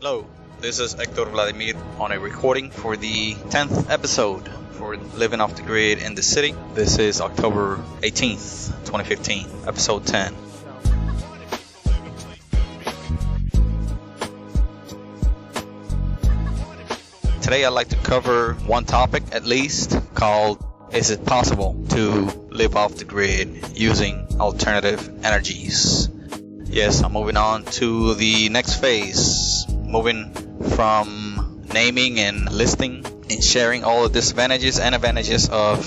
Hello, this is Hector Vladimir on a recording for the 10th episode for Living Off the Grid in the City. This is October 18th, 2015, episode 10. Today I'd like to cover one topic at least called, is it possible to live off the grid using alternative energies? Yes, I'm moving on to the next phase, moving from naming and listing and sharing all the disadvantages and advantages of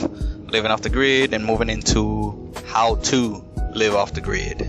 living off the grid and moving into how to live off the grid.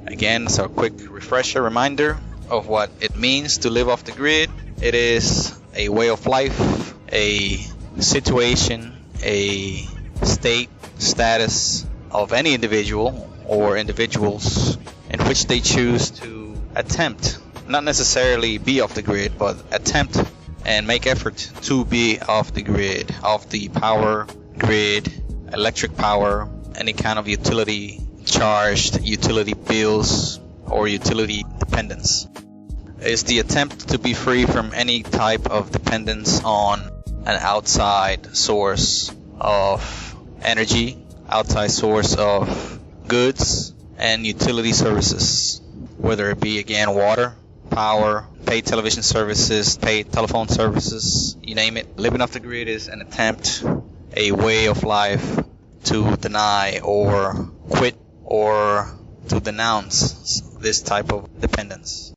Again, so a quick refresher reminder of what it means to live off the grid. It is a way of life, a situation, a state, status of any individual or individuals in which they choose to attempt, not necessarily be off the grid, but attempt and make effort to be off the grid, off the power grid, electric power, any kind of utility charged, utility bills, or utility dependence. It's the attempt to be free from any type of dependence on an outside source of energy, outside source of goods and utility services, whether it be, again, water, power, paid television services, paid telephone services, you name it. Living off the grid is an attempt, a way of life to deny or quit or to denounce this type of dependence.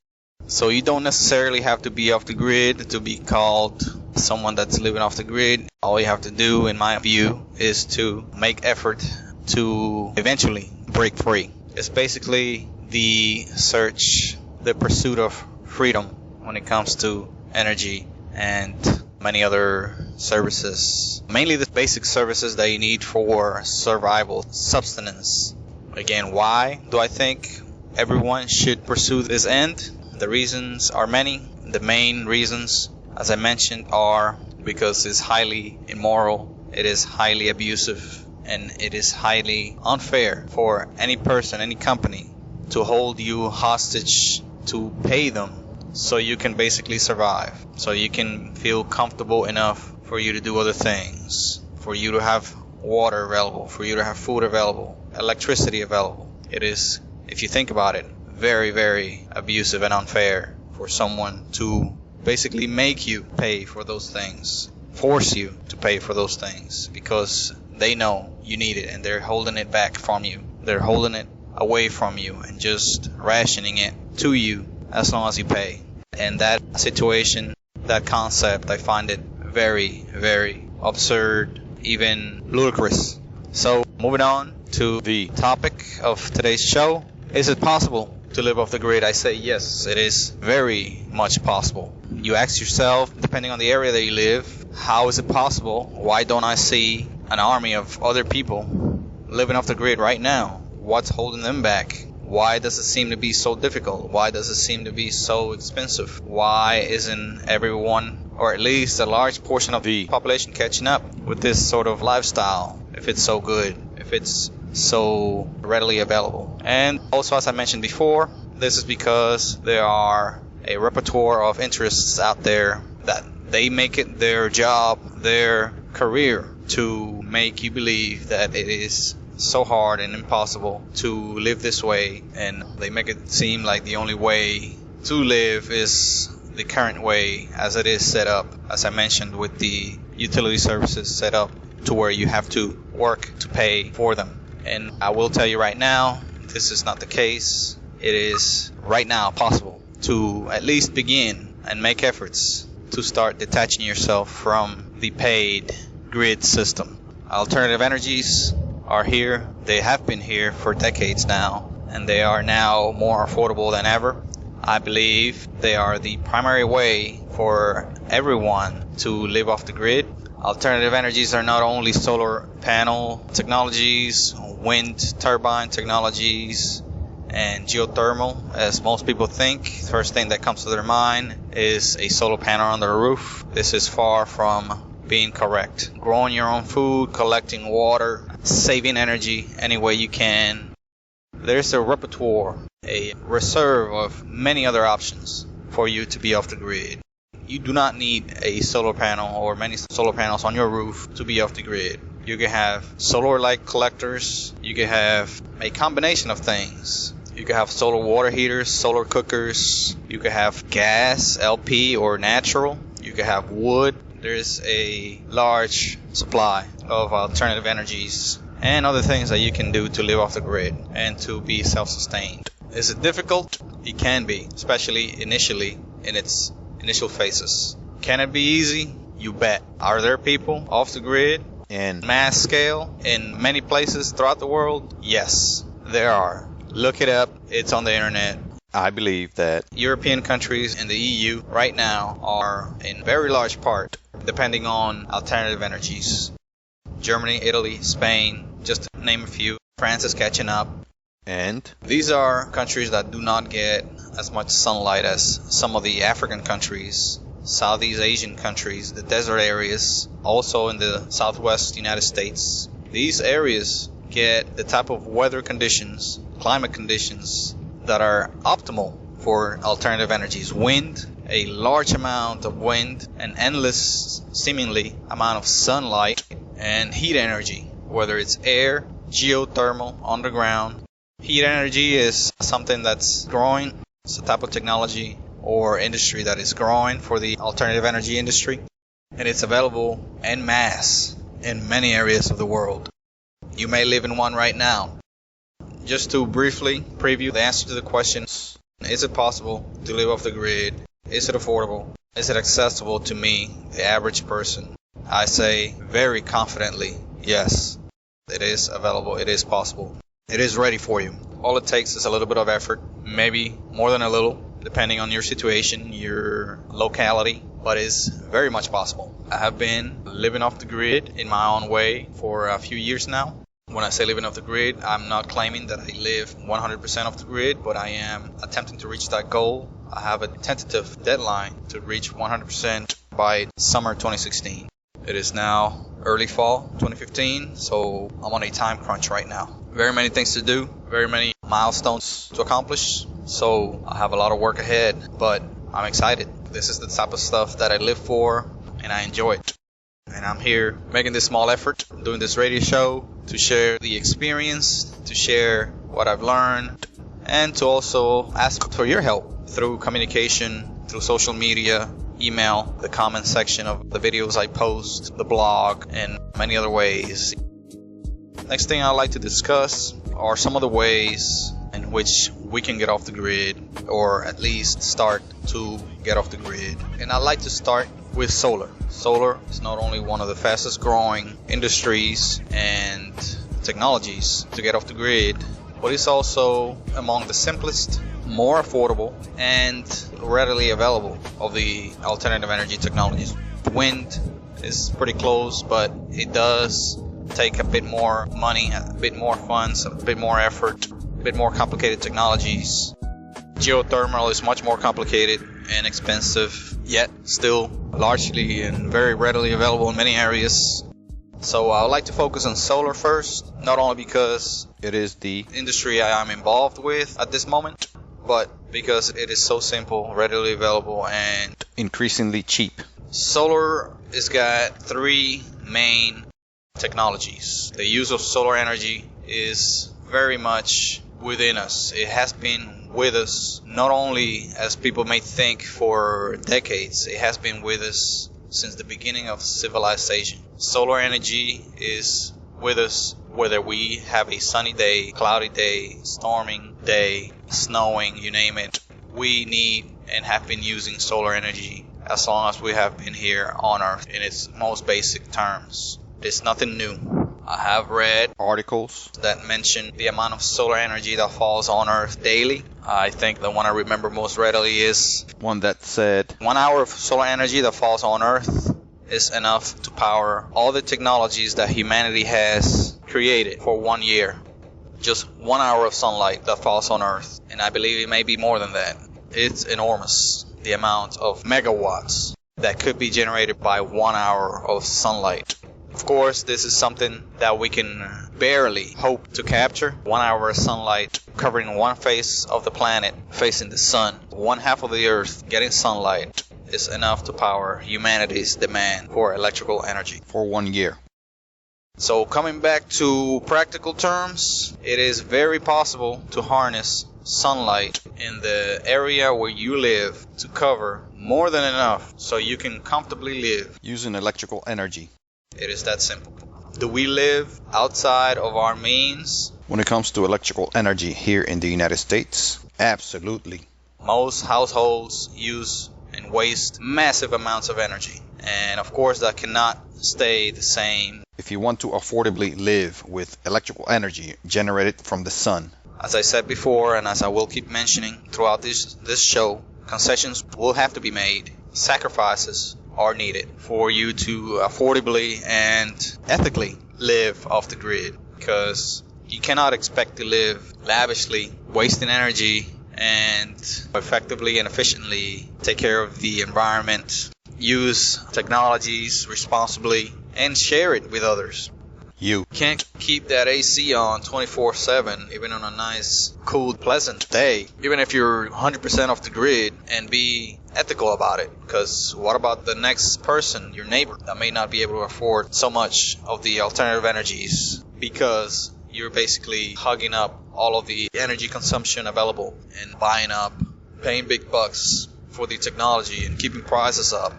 So you don't necessarily have to be off the grid to be called someone that's living off the grid. All you have to do, in my view, is to make effort to eventually break free. It's basically the search, the pursuit of freedom when it comes to energy and many other services. Mainly the basic services that you need for survival, sustenance. Again, why do I think everyone should pursue this end? The reasons are many. The main reasons, as I mentioned, are because it's highly immoral, it is highly abusive, and it is highly unfair for any person, any company, to hold you hostage to pay them so you can basically survive, so you can feel comfortable enough for you to do other things, for you to have water available, for you to have food available, electricity available. It is, if you think about it, very, very abusive and unfair for someone to basically make you pay for those things, force you to pay for those things, because they know you need it and they're holding it back from you. They're holding it away from you and just rationing it to you as long as you pay. And that situation, that concept, I find it very, very absurd, even ludicrous. So moving on to the topic of today's show, is it possible to live off the grid? I say yes, it is very much possible. You ask yourself, depending on the area that you live, how is it possible? Why don't I see an army of other people living off the grid right now? What's holding them back? Why does it seem to be so difficult? Why does it seem to be so expensive? Why isn't everyone, or at least a large portion of the population, catching up with this sort of lifestyle if it's so good, if it's so readily available? And also, as I mentioned before, this is because there are a repertoire of interests out there that they make it their job, their career, to make you believe that it is so hard and impossible to live this way, and they make it seem like the only way to live is the current way as it is set up, as I mentioned, with the utility services set up to where you have to work to pay for them. And I will tell you right now, this is not the case. It is right now possible to at least begin and make efforts to start detaching yourself from the paid grid system. Alternative energies are here. They have been here for decades now, and they are now more affordable than ever. I believe they are the primary way for everyone to live off the grid. Alternative energies are not only solar panel technologies, wind turbine technologies, and geothermal, as most people think. First thing that comes to their mind is a solar panel on their roof. This is far from being correct. Growing your own food, collecting water, saving energy any way you can. There's a repertoire, a reserve of many other options for you to be off the grid. You do not need a solar panel or many solar panels on your roof to be off the grid. You can have solar light collectors. You can have a combination of things. You can have solar water heaters, solar cookers. You can have gas, LP or natural. You can have wood. There's a large supply of alternative energies and other things that you can do to live off the grid and to be self-sustained. Is it difficult? It can be, especially initially in its initial phases. Can it be easy? You bet. Are there people off the grid in mass scale in many places throughout the world? Yes, there are. Look it up. It's on the internet. I believe that European countries in the EU right now are in very large part depending on alternative energies. Germany, Italy, Spain, just to name a few. France is catching up. And these are countries that do not get as much sunlight as some of the African countries, Southeast Asian countries, the desert areas, also in the Southwest United States. These areas get the type of weather conditions, climate conditions that are optimal for alternative energies. Wind, a large amount of wind, an endless, seemingly, amount of sunlight, and heat energy, whether it's air, geothermal, underground. Heat energy is something that's growing. It's a type of technology or industry that is growing for the alternative energy industry, and it's available en masse in many areas of the world. You may live in one right now. Just to briefly preview the answer to the questions, is it possible to live off the grid? Is it affordable? Is it accessible to me, the average person? I say very confidently, yes, it is available, it is possible. It is ready for you. All it takes is a little bit of effort, maybe more than a little, depending on your situation, your locality, but it's very much possible. I have been living off the grid in my own way for a few years now. When I say living off the grid, I'm not claiming that I live 100% off the grid, but I am attempting to reach that goal. I have a tentative deadline to reach 100% by summer 2016. It is now early fall 2015, so I'm on a time crunch right now. Very many things to do, very many milestones to accomplish, so I have a lot of work ahead, but I'm excited. This is the type of stuff that I live for, and I enjoy it. And I'm here making this small effort, doing this radio show to share the experience, to share what I've learned, and to also ask for your help through communication, through social media, email, the comment section of the videos I post, the blog, and many other ways. Next thing I'd like to discuss are some of the ways in which we can get off the grid, or at least start to get off the grid. And I'd like to start with solar. Solar is not only one of the fastest growing industries and technologies to get off the grid, but it's also among the simplest, more affordable, and readily available of the alternative energy technologies. Wind is pretty close, but it does take a bit more money, a bit more funds, a bit more effort, a bit more complicated technologies. Geothermal is much more complicated and expensive, yet still largely and very readily available in many areas. So I would like to focus on solar first, not only because it is the industry I am involved with at this moment, but because it is so simple, readily available, and increasingly cheap. Solar has got three main technologies. The use of solar energy is very much within us. It has been with us not only, as people may think, for decades. It has been with us since the beginning of civilization. Solar energy is with us whether we have a sunny day, cloudy day, storming day, snowing, you name it. We need and have been using solar energy as long as we have been here on Earth in its most basic terms. It's nothing new. I have read articles that mention the amount of solar energy that falls on Earth daily. I think the one I remember most readily is one that said 1 hour of solar energy that falls on Earth is enough to power all the technologies that humanity has created for 1 year. Just 1 hour of sunlight that falls on Earth. And I believe it may be more than that. It's enormous, the amount of megawatts that could be generated by 1 hour of sunlight. Of course, this is something that we can barely hope to capture. 1 hour of sunlight covering one face of the planet, facing the sun. 1/2 of the Earth getting sunlight is enough to power humanity's demand for electrical energy. For 1 year. So coming back to practical terms, it is very possible to harness sunlight in the area where you live to cover more than enough so you can comfortably live. Using electrical energy. It is that simple. Do we live outside of our means? When it comes to electrical energy here in the United States, absolutely. Most households use and waste massive amounts of energy. And of course that cannot stay the same. If you want to affordably live with electrical energy generated from the sun. As I said before, and as I will keep mentioning throughout this show, concessions will have to be made. Sacrifices are needed for you to affordably and ethically live off the grid. Because you cannot expect to live lavishly, wasting energy, and effectively and efficiently take care of the environment, use technologies responsibly, and share it with others. You can't keep that AC on 24/7, even on a nice, cool, pleasant day, even if you're 100% off the grid, and be ethical about it. Because what about the next person, your neighbor, that may not be able to afford so much of the alternative energies because you're basically hugging up all of the energy consumption available and buying up, paying big bucks for the technology and keeping prices up,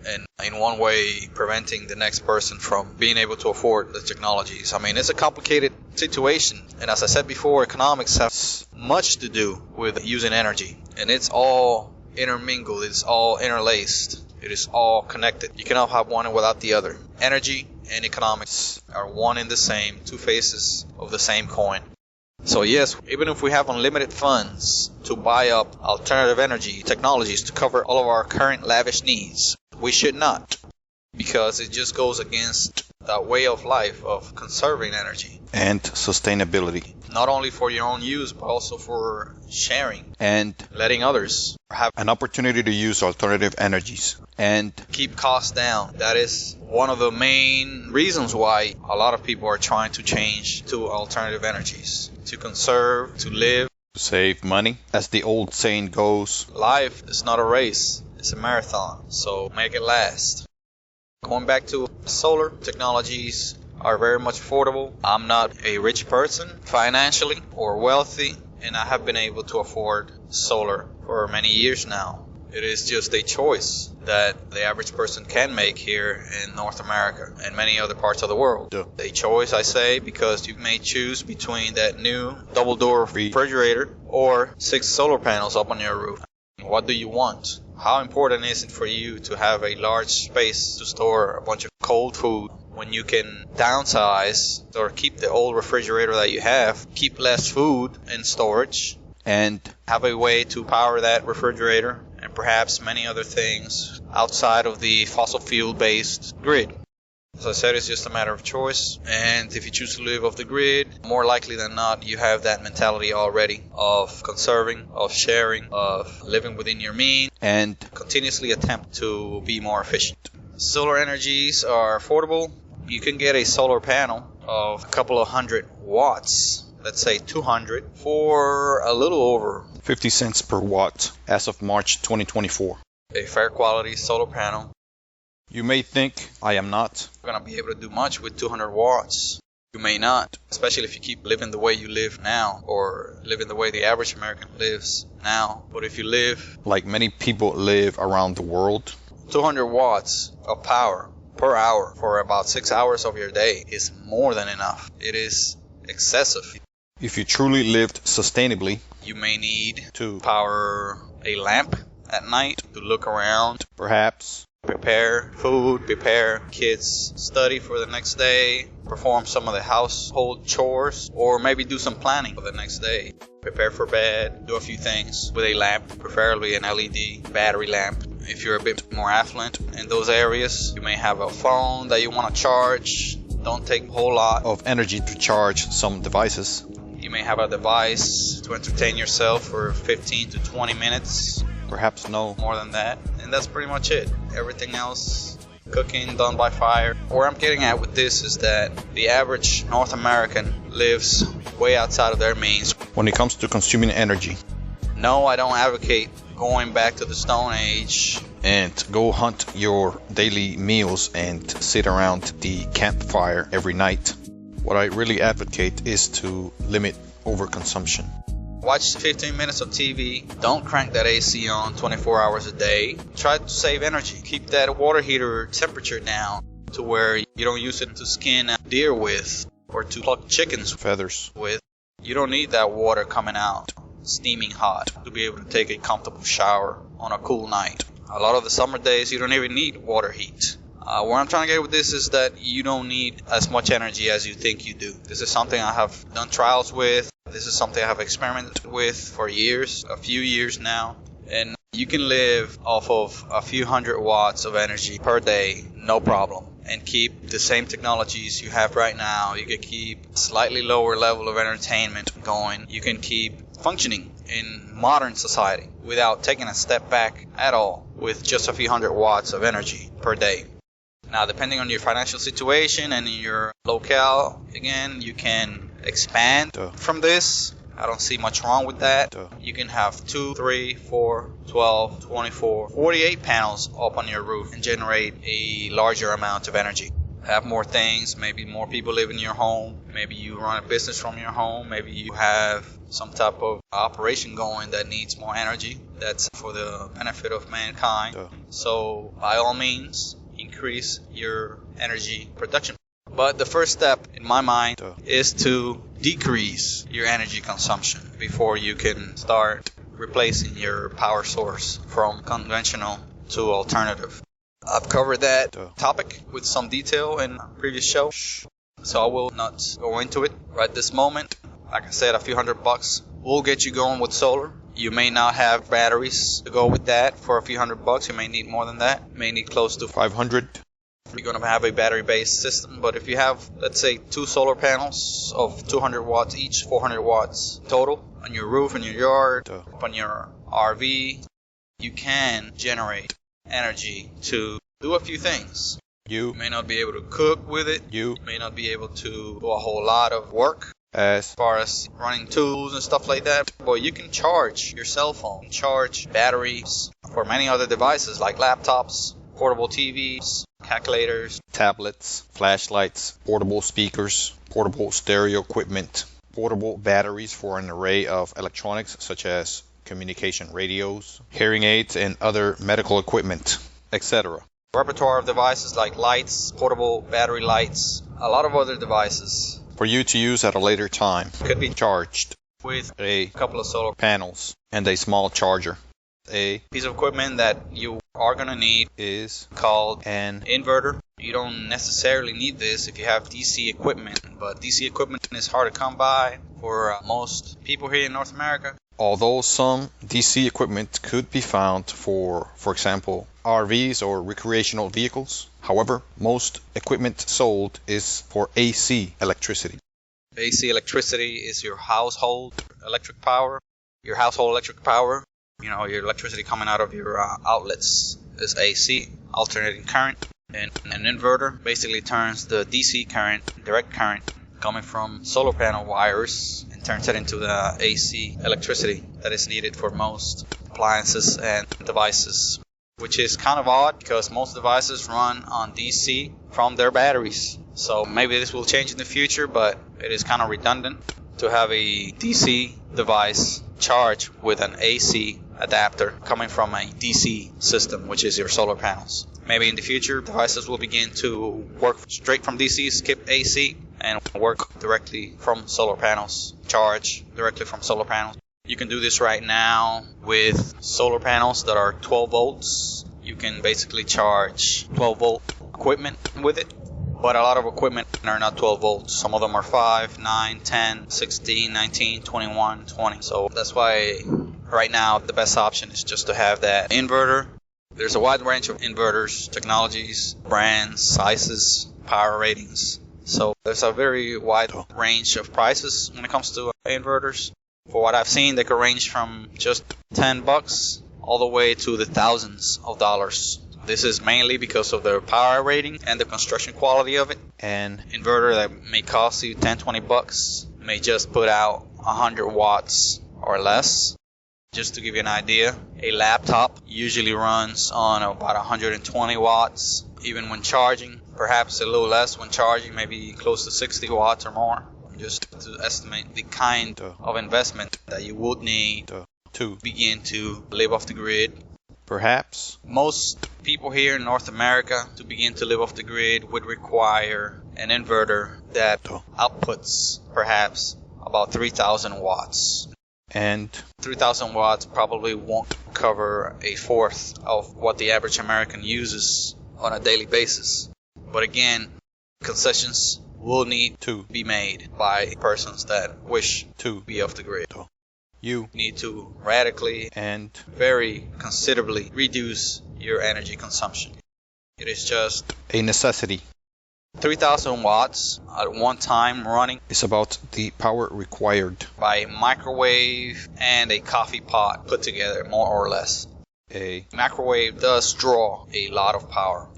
and in one way preventing the next person from being able to afford the technologies. I mean, it's a complicated situation, and as I said before, economics has much to do with using energy, and it's all intermingled, it's all interlaced, it is all connected. You cannot have one without the other. Energy and economics are one and the same, two faces of the same coin. So yes, even if we have unlimited funds to buy up alternative energy technologies to cover all of our current lavish needs, we should not, because it just goes against that way of life of conserving energy. And sustainability. Not only for your own use, but also for sharing. And letting others have an opportunity to use alternative energies. And keep costs down. That is one of the main reasons why a lot of people are trying to change to alternative energies. To conserve, to live. To save money. As the old saying goes, life is not a race, it's a marathon. So make it last. Going back to solar technologies are very much affordable. I'm not a rich person financially or wealthy, and I have been able to afford solar for many years now. It is just a choice that the average person can make here in North America and many other parts of the world. Yeah. A choice, I say, because you may choose between that new double-door refrigerator or 6 solar panels up on your roof. What do you want? How important is it for you to have a large space to store a bunch of cold food when you can downsize or keep the old refrigerator that you have, keep less food in storage, and have a way to power that refrigerator and perhaps many other things outside of the fossil fuel-based grid? As I said, it's just a matter of choice, and if you choose to live off the grid, more likely than not, you have that mentality already of conserving, of sharing, of living within your means, and continuously attempt to be more efficient. Solar energies are affordable. You can get a solar panel of a couple of 100 watts, let's say 200, for a little over 50 cents per watt as of March 2024. A fair quality solar panel. You may think I am not going to be able to do much with 200 watts. You may not, especially if you keep living the way you live now, or living the way the average American lives now. But if you live like many people live around the world, 200 watts of power per hour for about 6 hours of your day is more than enough. It is excessive. If you truly lived sustainably, you may need to power a lamp at night to look around, perhaps prepare food, prepare kids' study for the next day, perform some of the household chores, or maybe do some planning for the next day. Prepare for bed, do a few things with a lamp, preferably an LED battery lamp. If you're a bit more affluent in those areas, you may have a phone that you want to charge. Don't take a whole lot of energy to charge some devices. You may have a device to entertain yourself for 15 to 20 minutes. Perhaps no more than that. And that's pretty much it. Everything else, cooking done by fire. Where I'm getting at with this is that the average North American lives way outside of their means. When it comes to consuming energy. No, I don't advocate going back to the Stone Age. And go hunt your daily meals and sit around the campfire every night. What I really advocate is to limit overconsumption. Watch 15 minutes of TV. Don't crank that AC on 24 hours a day. Try to save energy. Keep that water heater temperature down to where you don't use it to skin deer with or to pluck chickens Feathers. with. You don't need that water coming out steaming hot to be able to take a comfortable shower on a cool night. A lot of the summer days you don't even need water heat. What I'm trying to get with this is that you don't need as much energy as you think you do. This is something I have done trials with. This is something I have experimented with for years, a few years now. And you can live off of a few hundred watts of energy per day, no problem. And keep the same technologies you have right now. You can keep slightly lower level of entertainment going. You can keep functioning in modern society without taking a step back at all with just a few hundred watts of energy per day. Now, depending on your financial situation and your locale, again, you can expand from this. I don't see much wrong with that. You can have 2, 3, 4, 12, 24, 48 panels up on your roof and generate a larger amount of energy. Have more things, maybe more people live in your home, maybe you run a business from your home, maybe you have some type of operation going that needs more energy. That's for the benefit of mankind. So by all means, increase your energy production. But the first step, in my mind, is to decrease your energy consumption before you can start replacing your power source from conventional to alternative. I've covered that topic with some detail in a previous show, so I will not go into it right this moment. Like I said, a few $100 will get you going with solar. You may not have batteries to go with that for a few $100. You may need more than that. You may need close to 500. You're going to have a battery-based system, but if you have, let's say, 2 solar panels of 200 watts each, 400 watts total, on your roof, in your yard, on your RV, you can generate energy to do a few things. You may not be able to cook with it. You may not be able to do a whole lot of work as far as running tools and stuff like that, but you can charge your cell phone, charge batteries for many other devices like laptops, portable TVs, calculators, tablets, flashlights, portable speakers, portable stereo equipment, portable batteries for an array of electronics such as communication radios, hearing aids, and other medical equipment, etc. Repertoire of devices like lights, portable battery lights, a lot of other devices for you to use at a later time could be charged with a couple of solar panels and a small charger. A piece of equipment that you are going to need is called an inverter. You don't necessarily need this if you have DC equipment, but DC equipment is hard to come by for most people here in North America. Although some DC equipment could be found for example, RVs or recreational vehicles, however, most equipment sold is for AC electricity. AC electricity is your household electric power. Your household electric power, your electricity coming out of your outlets is AC, alternating current. And an inverter basically turns the DC current, direct current, coming from solar panel wires and turns it into the AC electricity that is needed for most appliances and devices, which is kind of odd because most devices run on DC from their batteries. So maybe this will change in the future, but it is kind of redundant to have a DC device charged with an AC adapter coming from a DC system, which is your solar panels. Maybe in the future, devices will begin to work straight from DC, skip AC, and work directly from solar panels, charge directly from solar panels. You can do this right now with solar panels that are 12 volts. You can basically charge 12 volt equipment with it, but a lot of equipment are not 12 volts. Some of them are 5, 9, 10, 16, 19, 21, 20. So that's why right now the best option is just to have that inverter. There's a wide range of inverters, technologies, brands, sizes, power ratings. So there's a very wide range of prices when it comes to inverters. For what I've seen, they could range from just $10 all the way to the thousands of dollars. This is mainly because of their power rating and the construction quality of it. An inverter that may cost you $10, $20 may just put out 100 watts or less. Just to give you an idea, a laptop usually runs on about 120 watts, even when charging, perhaps a little less when charging, maybe close to 60 watts or more, just to estimate the kind of investment that you would need to begin to live off the grid. Perhaps Most people here in North America, to begin to live off the grid, would require an inverter that outputs perhaps about 3,000 watts. and 3,000 watts probably won't cover a fourth of what the average American uses on a daily basis. But again, concessions will need to be made by persons that wish to be off the grid. You need to radically and very considerably reduce your energy consumption. It is just a necessity 3,000 watts at one time running is about the power required. by a microwave and a coffee pot put together, more or less. A Microwave does draw a lot of power.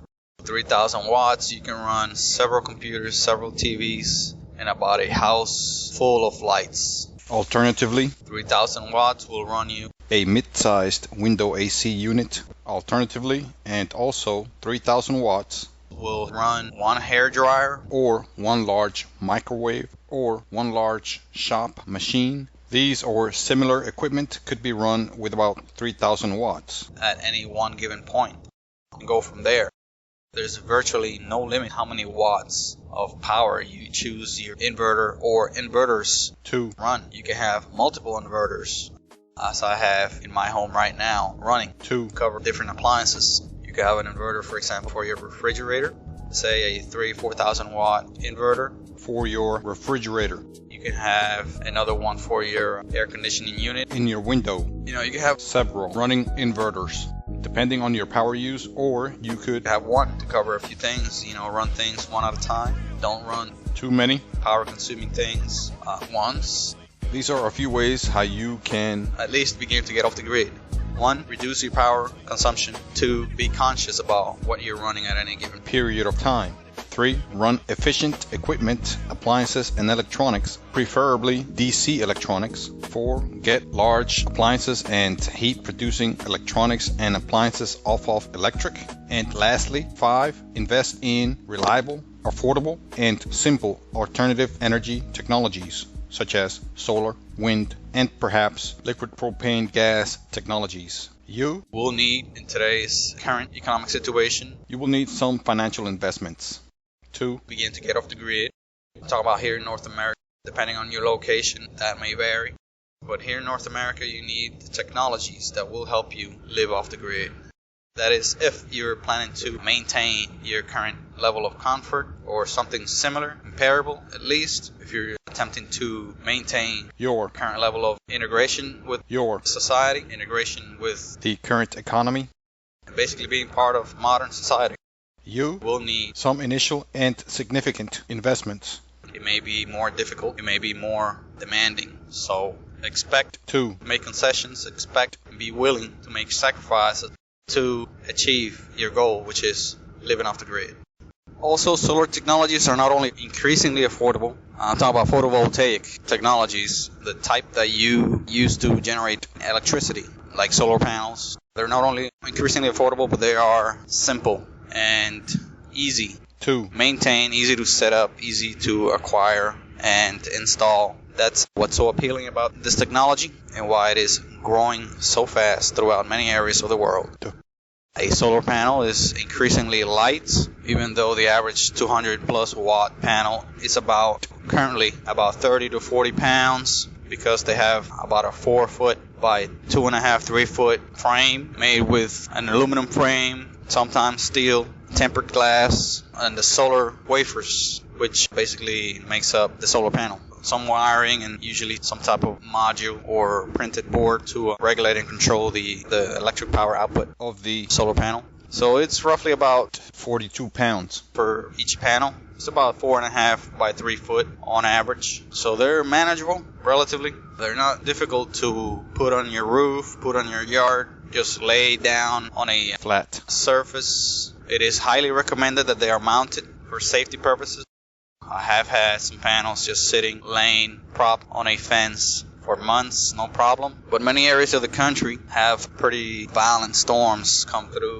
3,000 watts, you can run several computers, several TVs, and about a house full of lights. Alternatively, 3,000 watts will run you a mid-sized window AC unit. Alternatively, and also 3,000 watts will run one hair dryer, or one large microwave or one large shop machine. These or similar equipment could be run with about 3,000 watts. at any one given point and go from there. There's virtually no limit how many watts of power you choose your inverter or inverters to run. You can have multiple inverters, as I have in my home right now, running to cover different appliances. You can have an inverter, for example, for your refrigerator, say a 4,000 watt inverter. for your refrigerator, You can have another one for your air conditioning unit. in your window, You can have several running inverters depending on your power use, or you could have one to cover a few things, run things one at a time. Don't run too many. power consuming things at once. These are a few ways how you can At least begin to get off the grid. 1, reduce your power consumption. 2, be conscious about what you're running at any given period of time. 3. Run efficient equipment, appliances, and electronics, preferably DC electronics. 4. Get large appliances and heat-producing electronics and appliances off of electric. And lastly, 5. Invest in reliable, affordable, and simple alternative energy technologies, such as solar, wind, and perhaps liquid propane gas technologies. You will need in today's current economic situation will need some financial investments to begin to get off the grid. Talk about here in North America, depending on your location, that may vary. But here in North America, you need the technologies that will help you live off the grid. That is, if you're planning to maintain your current level of comfort or something similar, comparable at least, if you're attempting to maintain your current level of integration with your society, integration with the current economy, basically being part of modern society, you will need. some initial and significant investments It may be more difficult, it may be more demanding. So expect to make concessions, expect and be willing to make sacrifices to achieve your goal, which is living off the grid. Also, solar technologies are not only increasingly affordable. I'm talking about photovoltaic technologies, the type that you use to generate electricity, like solar panels. They're not only increasingly affordable, but they are simple and easy to maintain, easy to set up, easy to acquire and install. That's what's so appealing about this technology and why it is growing so fast throughout many areas of the world. A solar panel is increasingly light, even though the average 200 plus watt panel is currently about 30 to 40 pounds, because they have about a 4 foot by 2.5, 3 foot frame made with an aluminum frame, sometimes steel, tempered glass, and the solar wafers, which basically makes up the solar panel. Some wiring and usually some type of module or printed board to regulate and control the electric power output of the solar panel. So it's roughly about 42 pounds for each panel. It's about 4.5 by 3 foot on average. So they're manageable, relatively. They're not difficult to put on your roof, put on your yard. Just lay down on a flat surface. It is highly recommended that they are mounted for safety purposes. I have had some panels just sitting, laying, propped on a fence for months, no problem. But many areas of the country have pretty violent storms come through.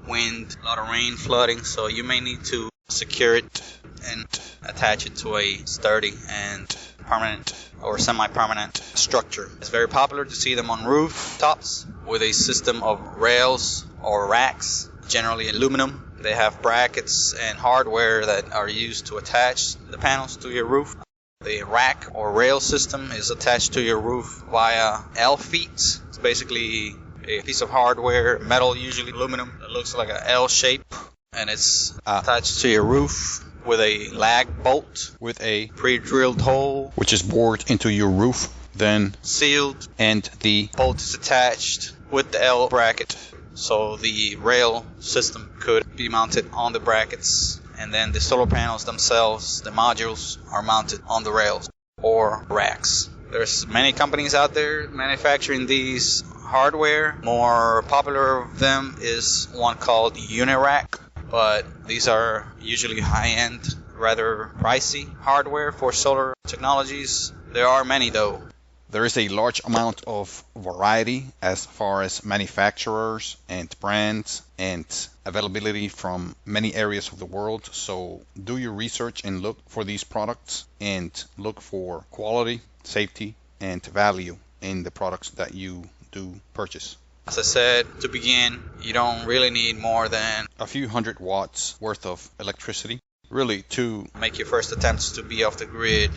Wind, a lot of rain, flooding, so you may need to secure it and attach it to a sturdy and permanent or semi-permanent structure. It's very popular to see them on rooftops with a system of rails or racks, generally aluminum. They have brackets and hardware that are used to attach the panels to your roof. The rack or rail system is attached to your roof via L-feet. It's basically a piece of hardware, metal, usually aluminum, that looks like an L shape, and it's attached to your roof with a lag bolt with a pre-drilled hole, which is bored into your roof, then sealed, and the bolt is attached with the L bracket, so the rail system could be mounted on the brackets, and then the solar panels themselves, the modules, are mounted on the rails or racks. There's many companies out there manufacturing these hardware. More popular of them is one called Unirack, but these are usually high-end, rather pricey hardware for solar technologies. There are many though. There is a large amount of variety as far as manufacturers and brands and availability from many areas of the world. So do your research and look for these products and look for quality, safety, and value in the products that you do purchase. As I said to begin, you don't really need more than a few hundred watts worth of electricity, really, to make your first attempts to be off the grid.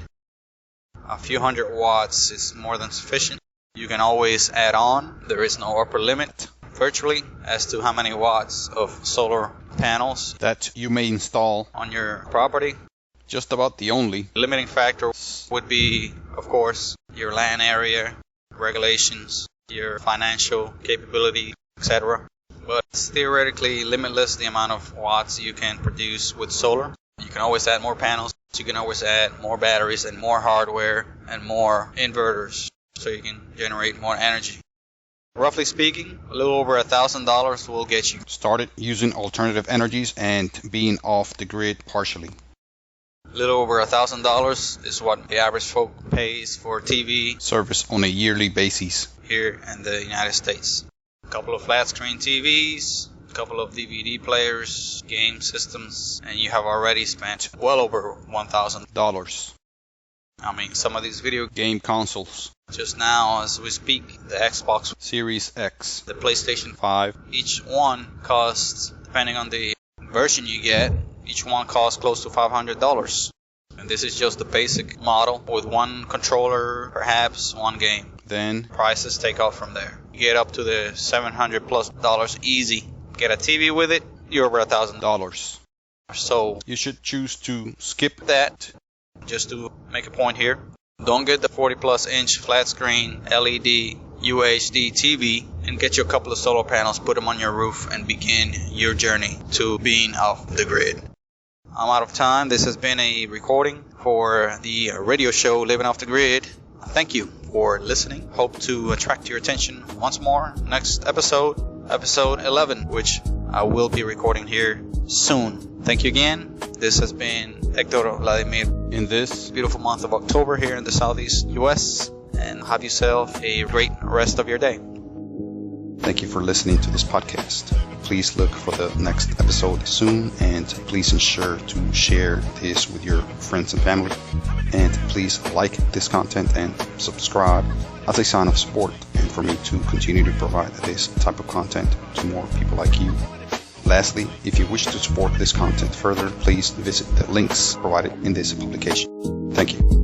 A few hundred watts is more than sufficient. You can always add on. There is no upper limit, virtually, as to how many watts of solar panels that you may install on your property. Just about the only limiting factor would be, of course, your land area, regulations, your financial capability, etc. But it's theoretically limitless the amount of watts you can produce with solar. You can always add more panels. You can always add more batteries and more hardware and more inverters so you can generate more energy. Roughly speaking, a little over $1,000 will get you started using alternative energies and being off the grid partially. A little over $1,000 is what the average folk pays for TV service on a yearly basis here in the United States. A couple of flat screen TVs, a couple of DVD players, game systems, and you have already spent well over $1,000. I mean, some of these video game consoles. Just now, as we speak, the Xbox Series X, the PlayStation 5, each one costs, depending on the version you get, each one costs close to $500. And this is just the basic model with one controller, perhaps one game. Then prices take off from there. You get up to the $700+ easy. Get a TV with it, you're over $1,000. So you should choose to skip that. Just to make a point here, don't get the 40+ inch flat screen LED UHD TV and get you a couple of solar panels, put them on your roof, and begin your journey to being off the grid. I'm out of time. This has been a recording for the radio show Living Off the Grid. Thank you for listening. Hope to attract your attention once more next episode, episode 11, which I will be recording here soon. Thank you again. This has been Hector Vladimir in this beautiful month of October here in the Southeast US, and have yourself a great rest of your day. Thank you for listening to this podcast. Please look for the next episode soon, and please ensure to share this with your friends and family. And please like this content and subscribe as a sign of support and for me to continue to provide this type of content to more people like you. Lastly, if you wish to support this content further, please visit the links provided in this publication. Thank you.